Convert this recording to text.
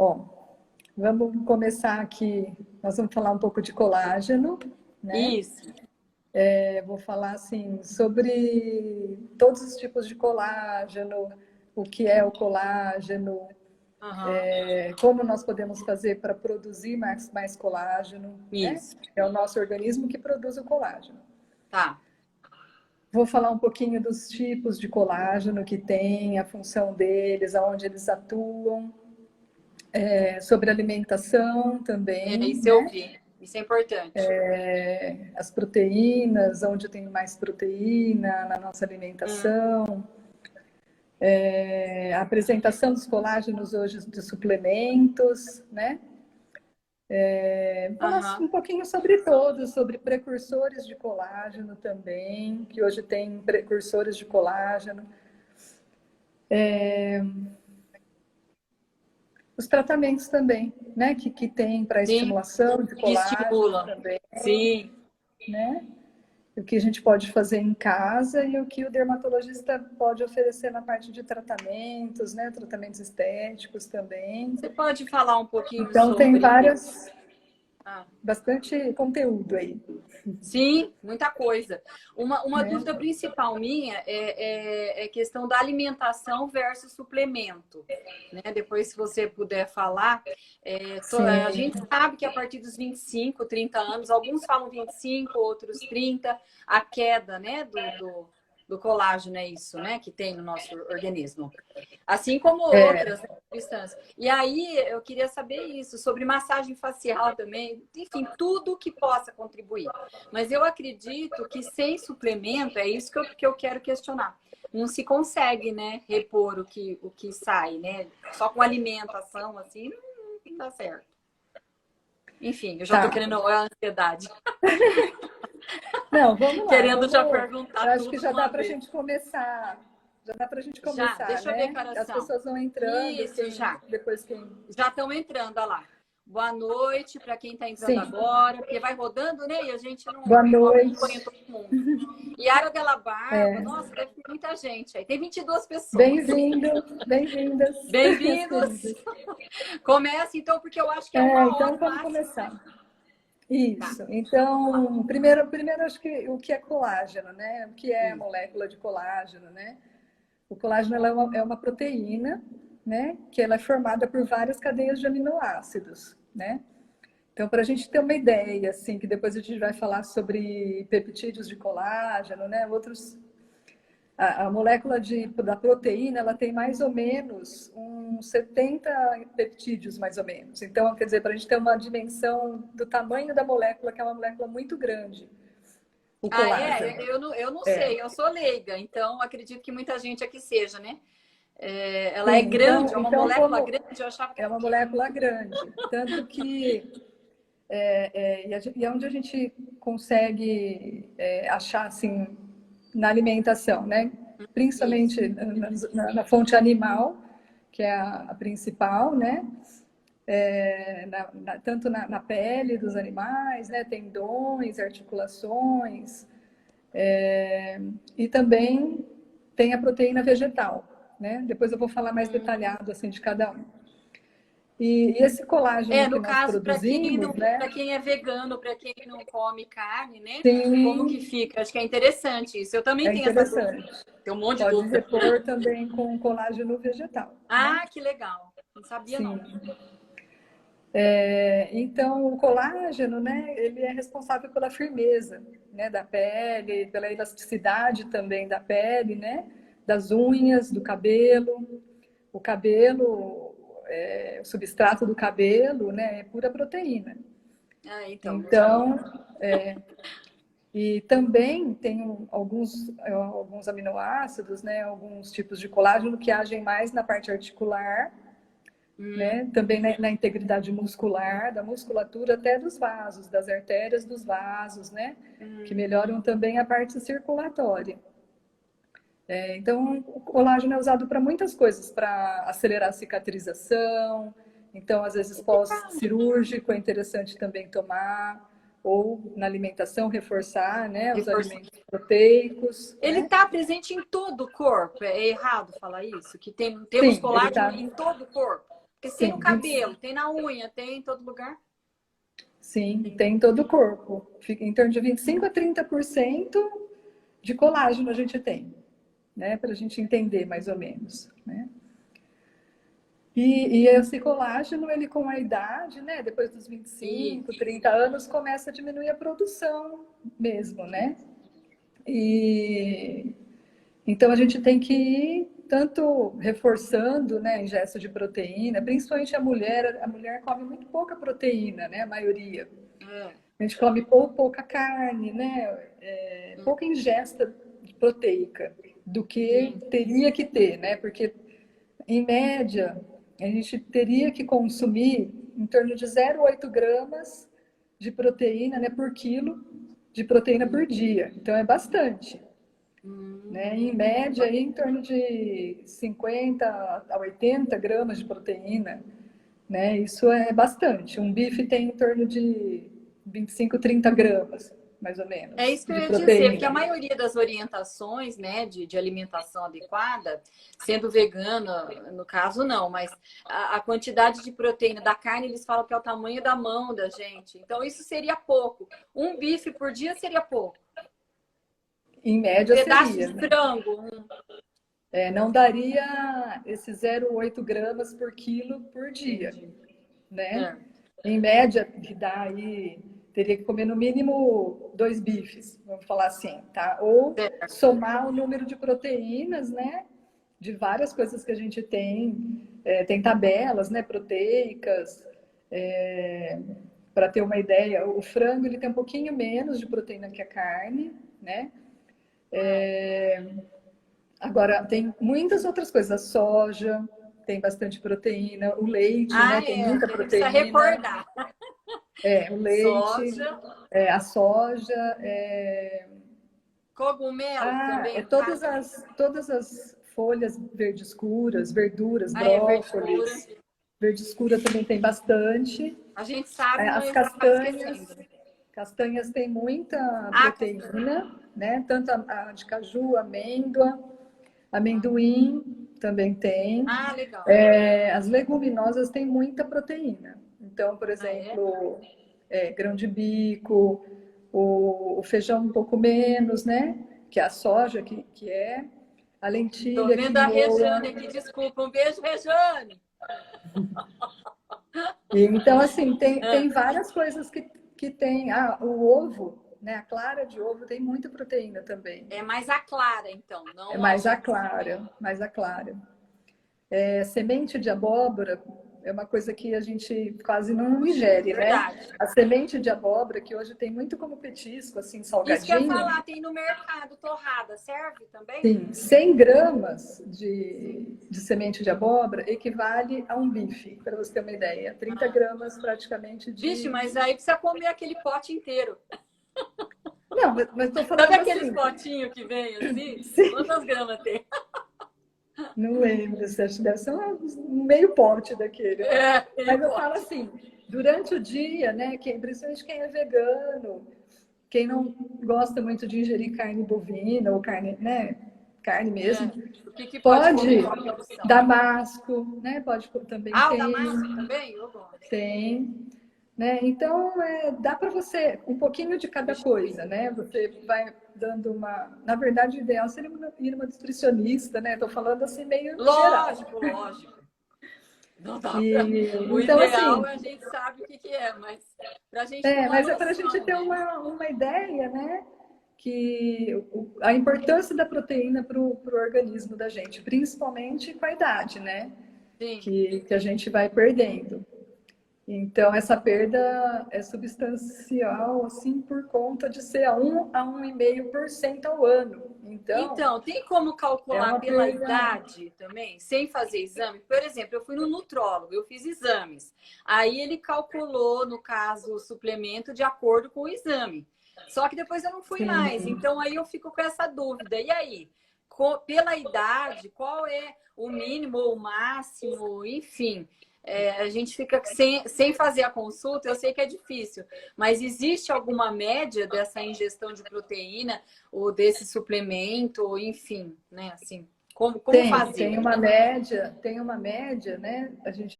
Ó, vamos começar aqui. Nós vamos falar um pouco de colágeno, né? Isso. Vou falar assim sobre todos os tipos de colágeno, o que é o colágeno, como nós podemos fazer para produzir mais colágeno, né? Isso. É o nosso organismo que produz o colágeno. Tá. Vou falar um pouquinho dos tipos de colágeno que tem, a função deles, aonde eles atuam, sobre alimentação também, Isso né? eu vi. Isso é importante. As proteínas, onde tem mais proteína na nossa alimentação. A apresentação dos colágenos hoje de suplementos, né? Falar um pouquinho sobre todos, sobre precursores de colágeno também, que hoje tem precursores de colágeno. Os tratamentos também, né? Que tem para estimulação de Que colágeno estimula. também, Sim. né? O que a gente pode fazer em casa e o que o dermatologista pode oferecer na parte de tratamentos, né? Tratamentos estéticos também. Você pode falar um pouquinho Então, sobre... tem bastante conteúdo aí. Sim, muita coisa. Uma dúvida principal minha é questão da alimentação versus suplemento. Né? Depois, se você puder falar, a gente sabe que a partir dos 25, 30 anos, alguns falam 25, outros 30, a queda, né, do colágeno, é isso, né, que tem no nosso organismo. Assim como outras, né, substâncias. E aí, eu queria saber isso, sobre massagem facial também, enfim, tudo que possa contribuir. Mas eu acredito que sem suplemento, é isso que eu quero questionar. Não se consegue, né, repor o que sai, né? Só com alimentação, assim, não dá certo. Enfim, eu já tô querendo a ansiedade. Não, vamos lá. Querendo já perguntar eu acho tudo que já de dá uma para a vez. gente começar. Já dá para a gente começar, Deixa eu né? ver que horas As são. pessoas vão entrando. Isso, já. Depois quem... Já estão entrando, olha lá. Boa noite para quem está entrando Sim. agora, porque vai rodando, né? E a gente não Boa noite. acompanha todo mundo. Yara Della Barba, nossa, deve ter muita gente aí. Tem 22 pessoas. Bem-vindos, bem-vindas. Bem-vindos. Começa, então, porque eu acho que é uma hora. Então, vamos começar. Isso. Tá. Então, primeiro, acho que o que é colágeno, né? O que é a molécula de colágeno, né? O colágeno ela é uma proteína, né? Que ela é formada por várias cadeias de aminoácidos, né? Então, para a gente ter uma ideia, assim, que depois a gente vai falar sobre peptídeos de colágeno, né? A molécula da proteína, ela tem mais ou menos uns 70 peptídeos, mais ou menos. Então, quer dizer, para a gente ter uma dimensão do tamanho da molécula, que é uma molécula muito grande. O colágeno. Eu não sei, eu sou leiga, então acredito que muita gente aqui seja, né? Ela é grande, é uma molécula grande, eu achava que é uma molécula grande. Tanto que e é onde a gente consegue achar, assim, na alimentação, né? Principalmente na fonte animal, que é a principal, né? Tanto na pele dos animais, né? Tendões, articulações, e também tem a proteína vegetal, né? Depois eu vou falar mais detalhado assim de cada um. E esse colágeno no que nós caso, produzimos, né? Para quem é vegano, para quem não come carne, né? Sim. Como que fica? Acho que é interessante isso. Eu também tenho essa dúvida. Tem um monte de dúvida. Pode repor também com colágeno vegetal. Ah, né? Que legal. Não sabia, Sim. não. Então, o colágeno, né, ele é responsável pela firmeza, né, da pele, pela elasticidade também da pele, né, das unhas, do cabelo. O cabelo, o substrato do cabelo, né, é pura proteína. Então e também tem alguns aminoácidos, né, alguns tipos de colágeno que agem mais na parte articular, né? Também na integridade muscular, da musculatura até dos vasos, das artérias dos vasos, né? Que melhoram também a parte circulatória. Então, o colágeno é usado para muitas coisas, para acelerar a cicatrização. Então, às vezes, pós-cirúrgico é interessante também tomar, ou na alimentação reforçar, né? Os alimentos proteicos. Ele está presente em todo o corpo. É errado falar isso? Que temos colágeno em todo o corpo? Porque tem no Sim, cabelo, tem na unha, tem em todo lugar. sim, tem em todo o corpo. Fica em torno de 25 a 30% de colágeno a gente tem, né? Para a gente entender mais ou menos, né? E esse colágeno, ele com a idade, né? Depois dos 25, 30 anos, começa a diminuir a produção mesmo, né? E então a gente tem que ir tanto reforçando, né, a ingesta de proteína, principalmente a mulher come muito pouca proteína, né, a maioria. A gente come pouca carne, né, pouca ingesta proteica do que teria que ter, né, porque em média a gente teria que consumir em torno de 0,8 gramas de proteína, né, por quilo de proteína por dia. Então é bastante. Né? Em média, aí, em torno de 50 a 80 gramas de proteína. Né? Isso é bastante. Um bife tem em torno de 25, 30 gramas, mais ou É menos, isso que eu de ia dizer, porque a proteína. maioria das orientações, né, de alimentação adequada, sendo vegana, no caso não, mas a quantidade de proteína da carne, eles falam que é o tamanho da mão da gente. Então, isso seria pouco. Um bife por dia seria pouco. Em Um média pedaço seria, de né? frango. Não daria esses 0,8 gramas por quilo por dia, Entendi. né? É. Em média, que dá aí, teria que comer no mínimo 2 bifes, vamos falar assim, tá? Ou somar o número de proteínas, né? De várias coisas que a gente tem, tem tabelas, né? Proteicas, para ter uma ideia, o frango ele tem um pouquinho menos de proteína que a carne, né? Agora, tem muitas outras coisas. A soja tem bastante proteína, o leite, né? Tem A muita gente precisa proteína. recordar. O leite, Soja, a soja, cogumelo também, no caso. todas as folhas verdes escuras, verduras, Ah, é verde escura. brócolis. Verde escura também tem bastante. A gente sabe, As mas acaba esquecendo. castanhas têm muita Ah, proteína, né? Tanto a de caju, amêndoa, amendoim também tem. legal. As leguminosas têm muita proteína. Então, por Ah, é? exemplo, grão de bico, o feijão um pouco menos, né? Que é a soja, que é a Tô lentilha, vendo a quinoa. Rejane aqui, desculpa. Um beijo, Rejane. Então, assim, Ah, tem várias coisas que tem. O ovo, né? A clara de ovo tem muita proteína também. é mais a clara, então, É não a mais a gema. clara, mais a clara. Semente de abóbora é uma coisa que a gente quase não ingere, né? Verdade. A semente de abóbora, que hoje tem muito como petisco, assim, Isso que eu ia salgadinho, falar, tem no mercado torrada, serve também? sim, 100 gramas de semente de abóbora equivale a um bife, para você ter uma ideia. 30 gramas praticamente Vixe, de... mas aí precisa comer aquele pote inteiro. Não, mas estou Sabe falando aqueles assim, potinhos que vem assim? sim, Quantas gramas tem? não lembro, acho que deve ser um meio pote daquele lá. Meio Mas eu falo pote. assim, durante o dia, né, principalmente quem é vegano, quem não gosta muito de ingerir carne bovina ou carne, né, carne mesmo, O que pode comer? pode Qual que é a opção? damasco, né, pode também O damasco também? Eu gosto. tem, né? Então, dá para você um pouquinho de cada coisa, né? Você vai dando uma, na verdade, o ideal seria ir uma nutricionista, né? Estou falando assim meio geral. Lógico, lógico. Não dá pra... O Então, ideal assim, é a gente sabe o que é, mas pra gente ter uma mas é para a gente noção, ter né? uma ideia, né? Que a importância da proteína para o organismo da gente, principalmente com a idade, né? Sim. Que a gente vai perdendo. Então, essa perda é substancial, assim, por conta de ser a 1 a 1,5% ao ano. Então, Então, tem como é calcular uma pela perda. idade também, sem fazer exame? Por exemplo, eu fui no nutrólogo, eu fiz exames. Aí ele calculou, no caso, o suplemento de acordo com o exame. Só que depois eu não fui mais. Sim, Então, aí eu fico com essa dúvida. E aí, pela idade, qual é o mínimo ou o máximo? Enfim, a gente fica sem fazer a consulta, eu sei que é difícil. Mas existe alguma média dessa ingestão de proteína ou desse suplemento, enfim, né? Assim, como fazer? tem uma média, né? A gente